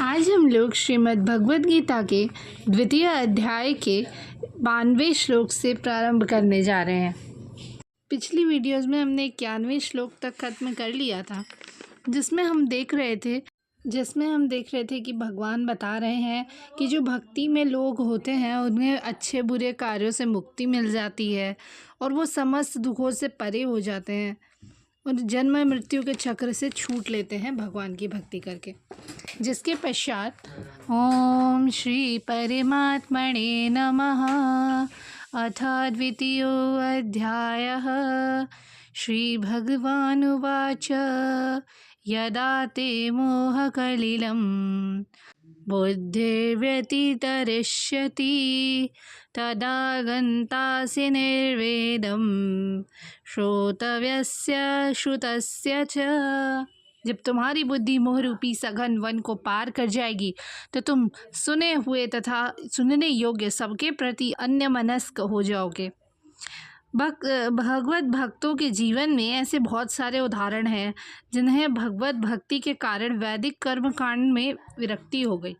आज हम लोग श्रीमद् भगवद गीता के द्वितीय अध्याय के 92वें श्लोक से प्रारंभ करने जा रहे हैं। पिछली वीडियोस में हमने 91वें श्लोक तक खत्म कर लिया था, जिसमें हम देख रहे थे कि भगवान बता रहे हैं कि जो भक्ति में लोग होते हैं उन्हें अच्छे बुरे कार्यों से मुक्ति मिल जाती है और वो समस्त दुखों से परे हो जाते हैं और जन्म मृत्यु के चक्र से छूट लेते हैं भगवान की भक्ति करके। जिसके पश्चात ओम श्री परमात्मने नमः अथ द्वितीयोऽध्यायः श्री भगवानुवाच यदा ते मोहकलिलं बुद्धिर्व्यतितरिष्यति तदा गन्तासि निर्वेदं श्रोतव्यस्य श्रुतस्य च। जब तुम्हारी बुद्धि मोह रूपी सघन वन को पार कर जाएगी तो तुम सुने हुए तथा सुनने योग्य सबके प्रति अन्यमनस्क हो जाओगे। भगवत भक्तों के जीवन में ऐसे बहुत सारे उदाहरण हैं जिन्हें भगवत भक्ति के कारण वैदिक कर्मकांड में विरक्ति हो गई।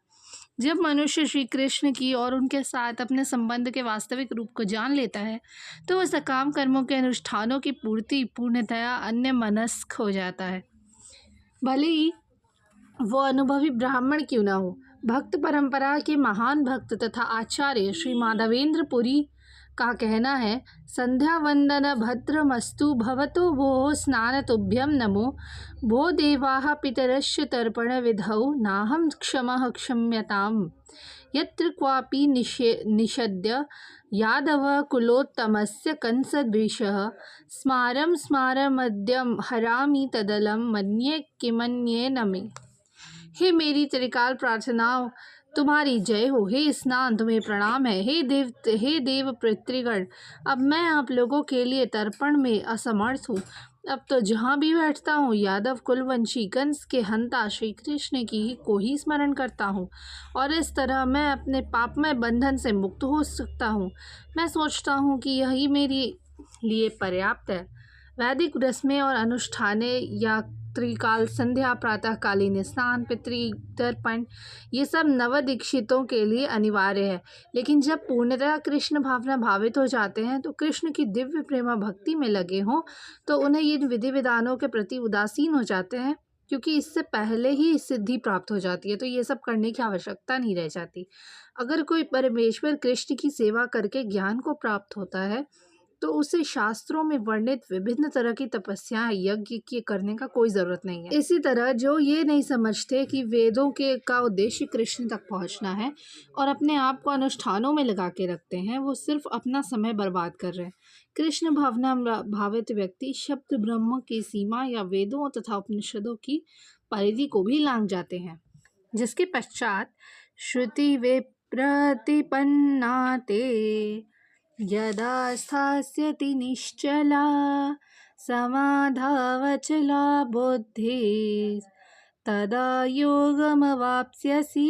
जब मनुष्य श्री कृष्ण की और उनके साथ अपने संबंध के वास्तविक रूप को जान लेता है तो वह सकाम कर्मों के अनुष्ठानों की पूर्ति पूर्णतया अन्यमनस्क हो जाता है, भले ही वो अनुभवी ब्राह्मण क्यों न हो। भक्त परंपरा के महान भक्त तथा आचार्य श्री माधवेंद्र पुरी का कहना है, संध्या वंदन भद्रमस्तु भवतो भो स्नान तुभ्यम नमो भो देवाः पितरश्च तर्पण विधौ नाहं क्षमः क्षम्यताम् यत्र क्वापि निषद्य यादव कुलोत्तमस्य कंसद्विषः स्मारं स्मारमद्यं हरामि तदलं मन्ये किमन्ये न मे। हे मेरी त्रिकाल प्रार्थनाओं तुम्हारी जय हो, हे स्नान तुम्हें प्रणाम है, हे देव पितृगण, अब मैं आप लोगों के लिए तर्पण में असमर्थ हूँ। अब तो जहाँ भी बैठता हूँ यादव कुलवंशी कंस के हंता श्री कृष्ण को ही स्मरण करता हूँ और इस तरह मैं अपने पापमय बंधन से मुक्त हो सकता हूँ। मैं सोचता हूँ कि यही मेरे लिए पर्याप्त है। वैदिक रस्में और अनुष्ठाने या त्रिकाल संध्या प्रातःकालीन स्नान पितृतर्पण ये सब नवदीक्षितों के लिए अनिवार्य है, लेकिन जब पूर्णतः कृष्ण भावना भावित हो जाते हैं तो कृष्ण की दिव्य प्रेमा भक्ति में लगे हों तो उन्हें इन विधि विधानों के प्रति उदासीन हो जाते हैं, क्योंकि इससे पहले ही सिद्धि प्राप्त हो जाती है तो ये सब करने की आवश्यकता नहीं रह जाती। अगर कोई परमेश्वर कृष्ण की सेवा करके ज्ञान को प्राप्त होता है तो उसे शास्त्रों में वर्णित विभिन्न तरह की तपस्या यज्ञ की करने का कोई ज़रूरत नहीं है। इसी तरह जो ये नहीं समझते कि वेदों का उद्देश्य कृष्ण तक पहुंचना है और अपने आप को अनुष्ठानों में लगा के रखते हैं, वो सिर्फ अपना समय बर्बाद कर रहे हैं। कृष्ण भावना भावित व्यक्ति शब्द ब्रह्म की सीमा या वेदों तथा उपनिषदों की परिधि को भी लांघ जाते हैं। जिसके पश्चात श्रुति विप्रतिपन्ना ते यदा स्थास्यति निश्चला समाधावचला बुद्धि तदा योगमवाप्स्यसि।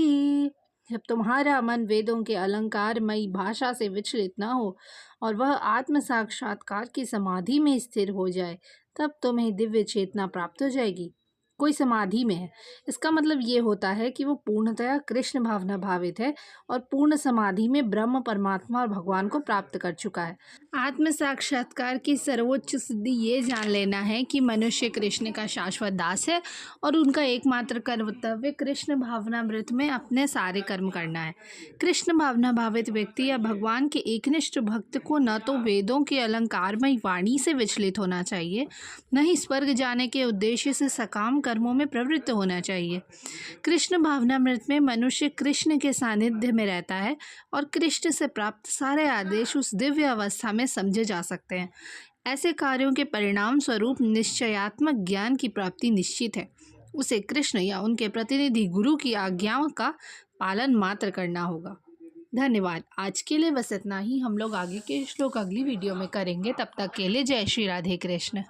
जब तुम्हारा मन वेदों के अलंकारमयी भाषा से विचलित न हो और वह आत्म साक्षात्कार की समाधि में स्थिर हो जाए तब तुम्हें दिव्य चेतना प्राप्त हो जाएगी। कोई समाधि में है, इसका मतलब ये होता है कि वो पूर्णतया कृष्ण भावना भावित है और पूर्ण समाधि में ब्रह्म परमात्मा और भगवान को प्राप्त कर चुका है। आत्म साक्षात्कार की सर्वोच्च सिद्धि ये जान लेना है कि मनुष्य कृष्ण का शाश्वत दास है और उनका एकमात्र कर्तव्य कृष्ण भावनामृत में अपने सारे कर्म करना है। कृष्ण भावना भावित व्यक्ति या भगवान के एकनिष्ठ भक्त को न तो वेदों के अलंकारमयी वाणी से विचलित होना चाहिए, न ही स्वर्ग जाने के उद्देश्य से सकाम कर्मों में प्रवृत्त होना चाहिए। कृष्ण भावनामृत में मनुष्य कृष्ण के सानिध्य में रहता है और कृष्ण से प्राप्त सारे आदेश उस दिव्य अवस्था में समझे जा सकते हैं। ऐसे कार्यों के परिणाम स्वरूप निश्चयात्मक ज्ञान की प्राप्ति निश्चित है। उसे कृष्ण या उनके प्रतिनिधि गुरु की आज्ञाओं का पालन मात्र करना होगा। धन्यवाद। आज के लिए बस इतना ही। हम लोग आगे के श्लोक अगली वीडियो में करेंगे। तब तक के लिए जय श्री राधे कृष्ण।